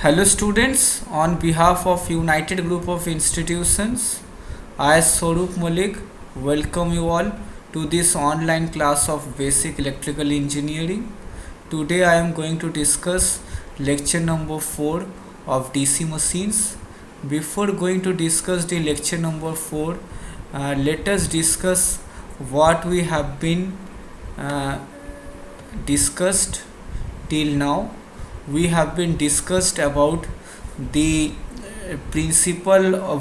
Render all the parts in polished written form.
Hello students, on behalf of United Group of Institutions, I Swaroop Malik welcome you all to this online class of Basic Electrical Engineering. Today I am going to discuss lecture number 4 of DC machines. Before going to discuss the lecture number 4, let us discuss what we have been discussed till now. We have been discussed about the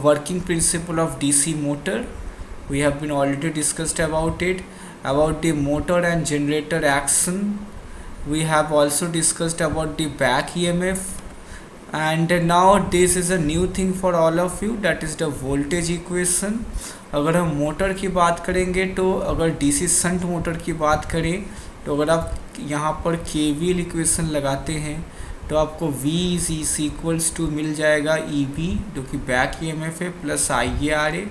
working principle of DC motor. We have been already discussed about it, about the motor and generator action. We have also discussed about the back EMF, and now this is a new thing for all of you, that is the voltage equation. अगर हम motor की बात करेंगे तो अगर DC shunt motor की बात करें तो अगर आप यहाँ पर केवीएल इक्वेशन लगाते हैं तो आपको V इज इक्वल्स टू मिल जाएगा EB जो कि बैक EMF है प्लस IARA,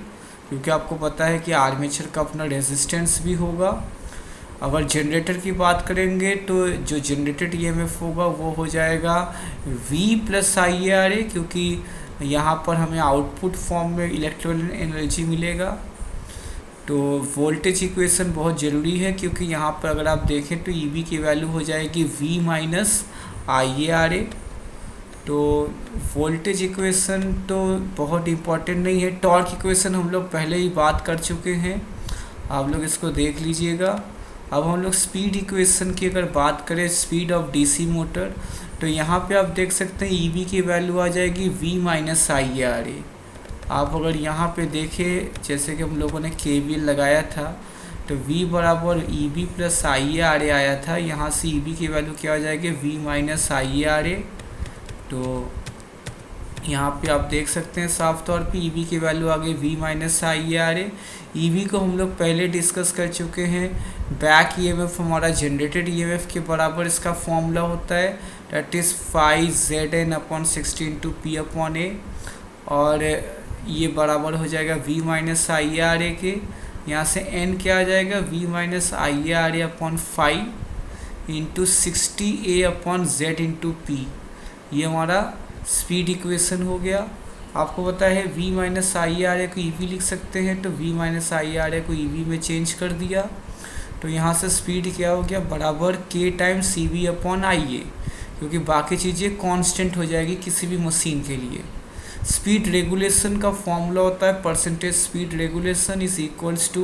क्योंकि आपको पता है कि आर्मेचर का अपना रेजिस्टेंस भी होगा। अगर जनरेटर की बात करेंगे तो जो जनरेटेड EMF होगा वो हो जाएगा V प्लस IARA, क्योंकि यहाँ पर हमें आउटपुट फॉर्म में इलेक्ट्रिकल एनर्जी मिलेगा। तो वोल्टेज इक्वेशन बहुत ज़रूरी है, क्योंकि यहाँ पर अगर आप देखें तो EB की वैल्यू हो जाएगी V माइनस IARA। तो वोल्टेज इक्वेशन तो बहुत इम्पोर्टेंट नहीं है। टॉर्क इक्वेशन हम लोग पहले ही बात कर चुके हैं, आप लोग इसको देख लीजिएगा। अब हम लोग स्पीड इक्वेशन की अगर बात करें, स्पीड ऑफ डीसी मोटर, तो यहाँ पे आप देख सकते हैं EB की वैल्यू आ जाएगी V माइनस IARA। आप अगर यहाँ पे देखें, जैसे कि हम लोगों ने KVL लगाया था तो V बराबर EB प्लस IARA आया था। यहाँ से EB की वैल्यू क्या आ जाएगी V माइनस IARA। तो यहाँ पे आप देख सकते हैं साफ तौर पे EB की वैल्यू आ गई V माइनस IARA। EB को हम लोग पहले डिस्कस कर चुके हैं। बैक EMF हमारा जनरेटेड EMF के बराबर इसका फॉर्मूला होता है, दैट इज़ 5Zn/60 × P/A, और ये बराबर हो जाएगा V माइनस IARA के। यहाँ से n क्या आ जाएगा V minus IARA/5 × 60A/Z × P। ये हमारा स्पीड इक्वेशन हो गया। आपको पता है V माइनस IARA को EB लिख सकते हैं, तो V माइनस IARA को EB में चेंज कर दिया। तो यहाँ से स्पीड क्या हो गया बराबर K टाइम्स CV/IA, क्योंकि बाकी चीज़ें कांस्टेंट हो जाएगी किसी भी मशीन के लिए। स्पीड रेगुलेशन का फॉर्मूला होता है percentage speed regulation is equals to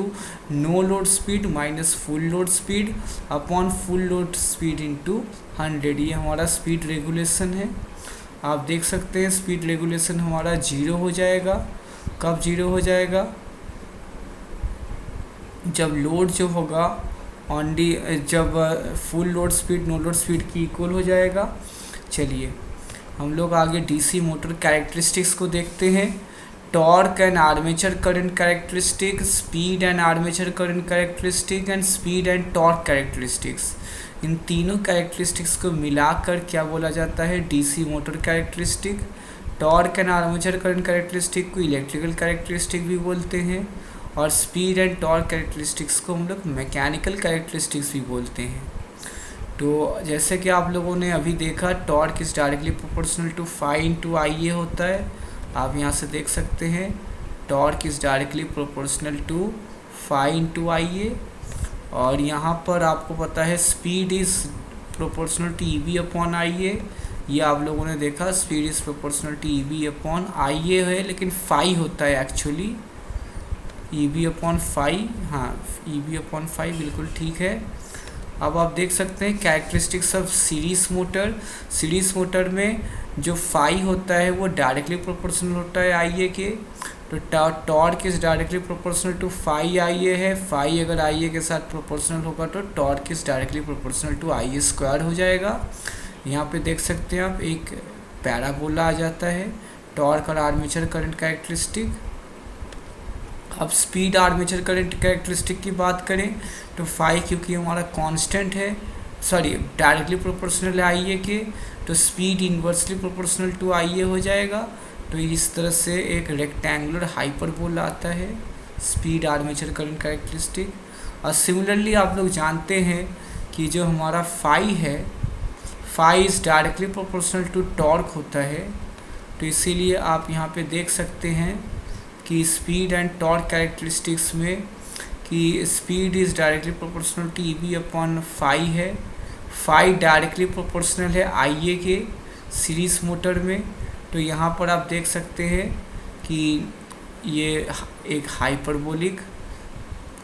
no load speed minus full load speed upon full load speed into 100। ये हमारा स्पीड रेगुलेशन है। आप देख सकते हैं स्पीड रेगुलेशन हमारा 0 हो जाएगा। कब 0 हो जाएगा? जब लोड जो होगा जब full load speed no load speed की इक्वल हो जाएगा। चलिए हम लोग आगे डीसी मोटर कैरेक्टरिस्टिक्स को देखते हैं। Torque and armature current characteristic, speed and armature current characteristic and speed and torque characteristics, इन तीनों कैरेक्टरिस्टिक्स को मिलाकर क्या बोला जाता है? DC motor characteristic. Torque and armature current characteristic को इलेक्ट्रिकल कैरेक्टरिस्टिक भी बोलते हैं, और स्पीड एंड टॉर्क कैरेक्टरिस्टिक्स को हम लोग मैकेनिकल कैरेक्टरिस्टिक्स भी बोलते हैं। तो जैसे कि आप लोगों ने अभी देखा, torque is directly proportional to phi × IA होता है। आप यहाँ से देख सकते हैं torque is directly proportional to phi × IA, और यहाँ पर आपको पता है speed is proportional to EB/IA। ये आप लोगों ने देखा speed is proportional to EB/IA है, लेकिन फाई होता है एक्चुअली EB/फाई। हाँ, EB/फाई बिल्कुल ठीक है। अब आप देख सकते हैं characteristics of series motor. Series motor में जो फाई होता है वो डायरेक्टली प्रोपोर्शनल होता है IA के। तो torque is directly proportional to phi IA है। फाई अगर IA के साथ प्रोपोर्शनल होगा तो torque is directly proportional to IA² हो जाएगा। यहाँ पे देख सकते हैं आप एक पैराबोला आ जाता है, टॉर्क और आर्मेचर करंट कैरेक्टरिस्टिक। अब स्पीड आर्मेचर करंट कैरेक्टरिस्टिक की बात करें तो फाई क्योंकि हमारा कांस्टेंट है, डायरेक्टली प्रोपोर्शनल है IA के, तो speed inversely proportional to IA हो जाएगा। तो इस तरह से एक रेक्टेंगुलर हाइपरबोला आता है स्पीड आर्मेचर करंट कैरेक्टरिस्टिक। और सिमिलरली आप लोग जानते हैं कि जो हमारा फाई है, phi is directly proportional to torque होता है, तो इसीलिए आप यहाँ पे देख सकते हैं कि स्पीड एंड टॉर्क कैरेक्टरिस्टिक्स में कि speed is directly proportional to E upon phi है। फाई डायरेक्टली प्रोपोर्शनल है IA के सीरीज़ मोटर में। तो यहाँ पर आप देख सकते हैं कि ये एक हाइपरबोलिक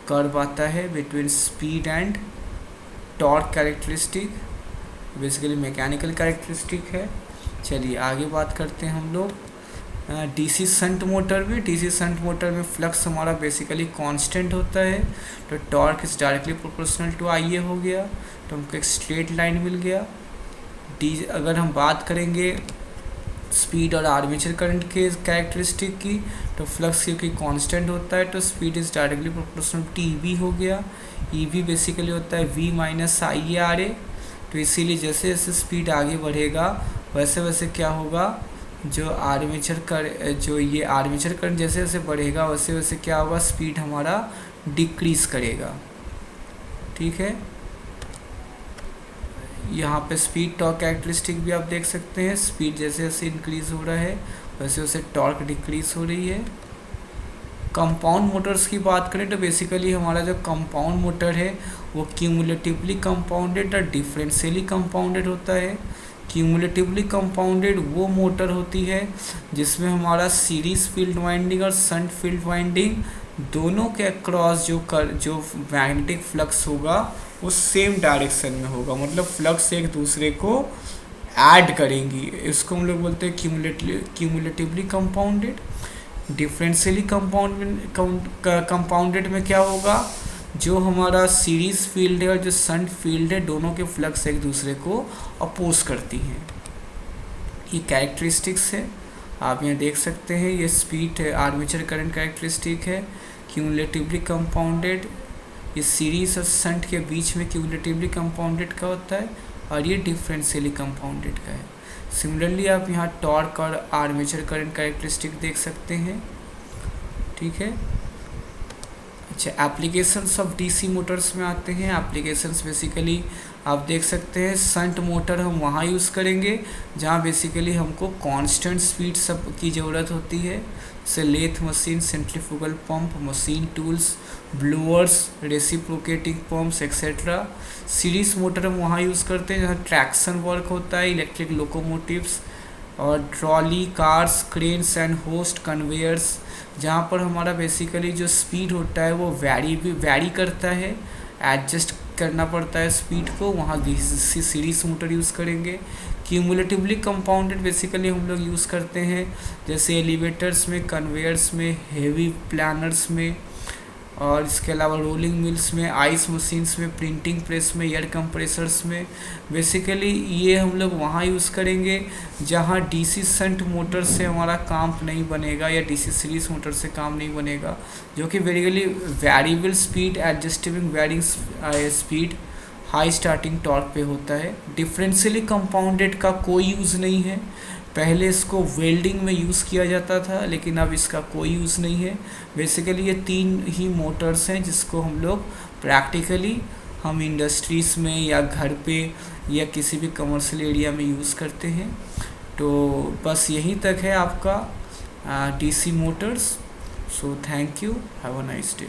कर्व आता है between speed and torque characteristic, basically mechanical characteristic है। चलिए आगे बात करते हैं हम लोग डीसी शंट मोटर में। डीसी शंट मोटर में फ्लक्स हमारा बेसिकली कांस्टेंट होता है, तो torque is directly proportional to IA हो गया, तो हमको एक स्ट्रेट लाइन मिल गया। अगर हम बात करेंगे स्पीड और आर्मेचर करंट के कैरेक्टरिस्टिक की, तो फ्लक्स क्योंकि कांस्टेंट होता है तो speed is directly proportional to EV हो गया। EV बेसिकली होता है V माइनस IARA। तो इसीलिए जैसे जैसे स्पीड आगे बढ़ेगा वैसे वैसे क्या होगा, जो ये आर्मेचर करंट जैसे जैसे बढ़ेगा वैसे वैसे क्या होगा, स्पीड हमारा डिक्रीज़ करेगा। ठीक है, यहाँ पे स्पीड टॉर्क कैरेक्टरिस्टिक भी आप देख सकते हैं, स्पीड जैसे जैसे इंक्रीज़ हो रहा है वैसे वैसे टॉर्क डिक्रीज़ हो रही है। कंपाउंड मोटर्स की बात करें तो बेसिकली हमारा जो कंपाउंड मोटर है वो क्यूमुलेटिवली कंपाउंडेड और डिफरेंशियली कंपाउंडेड होता है। क्यूमुलेटिवली कंपाउंडेड वो मोटर होती है जिसमें हमारा सीरीज फील्ड वाइंडिंग और शंट फील्ड वाइंडिंग दोनों के अक्रॉस जो मैग्नेटिक फ्लक्स होगा वो सेम डायरेक्शन में होगा, मतलब फ्लक्स एक दूसरे को ऐड करेंगी। इसको हम लोग बोलते हैं क्यूमुलेटिवली कंपाउंडेड। डिफरेंशियली कंपाउंडेड में क्या होगा, जो हमारा सीरीज फील्ड है और जो शंट फील्ड है दोनों के फ्लक्स एक दूसरे को अपोज करती हैं। ये कैरेक्टरिस्टिक्स है, आप यहाँ देख सकते हैं। ये स्पीड है, आर्मेचर करंट कैरेक्टरिस्टिक है, क्यूमुलेटिवली कंपाउंडेड। ये सीरीज और शंट के बीच में क्यूमुलेटिवली कंपाउंडेड का होता है और ये डिफरेंशियली कंपाउंडेड का है। सिमिलरली आप यहाँ टॉर्क और आर्मेचर करंट कैरेक्टरिस्टिक देख सकते हैं। ठीक है, अच्छा एप्लीकेशंस ऑफ डीसी मोटर्स में आते हैं। एप्लीकेशंस बेसिकली आप देख सकते हैं, शंट मोटर हम वहाँ यूज़ करेंगे जहाँ बेसिकली हमको कांस्टेंट स्पीड सब की ज़रूरत होती है, जैसे lathe machine, centrifugal pump, machine tools, blowers, reciprocating pumps etcetera. Series motor हम वहाँ यूज़ करते हैं जहाँ ट्रैक्शन वर्क होता है, इलेक्ट्रिक लोकोमोटिव्स और trolley, cars, cranes and host conveyors, जहाँ पर हमारा बेसिकली जो स्पीड होता है वो वैरी करता है, एडजस्ट करना पड़ता है स्पीड को, वहाँ डीसी सीरीज मोटर यूज़ करेंगे। क्यूमुलेटिवली कंपाउंडेड बेसिकली हम लोग यूज़ करते हैं जैसे एलिवेटर्स में, कन्वेयर्स में, हेवी प्लानर्स में, और इसके अलावा रोलिंग मिल्स में, आइस मशीन्स में, प्रिंटिंग प्रेस में, एयर कंप्रेसर्स में। बेसिकली ये हम लोग वहाँ यूज़ करेंगे जहाँ डीसी शंट मोटर से हमारा काम नहीं बनेगा या डीसी सीरीज मोटर से काम नहीं बनेगा, जो कि basically variable speed, adjustable varying speed, high starting torque पे होता है। डिफरेंशियली कंपाउंडेड का कोई यूज़ नहीं है, पहले इसको वेल्डिंग में यूज़ किया जाता था लेकिन अब इसका कोई यूज़ नहीं है। बेसिकली ये 3 ही मोटर्स हैं जिसको हम लोग प्रैक्टिकली हम इंडस्ट्रीज़ में या घर पे या किसी भी कमर्शियल एरिया में यूज़ करते हैं। तो बस यहीं तक है आपका DC Motors. So thank you, have a nice day.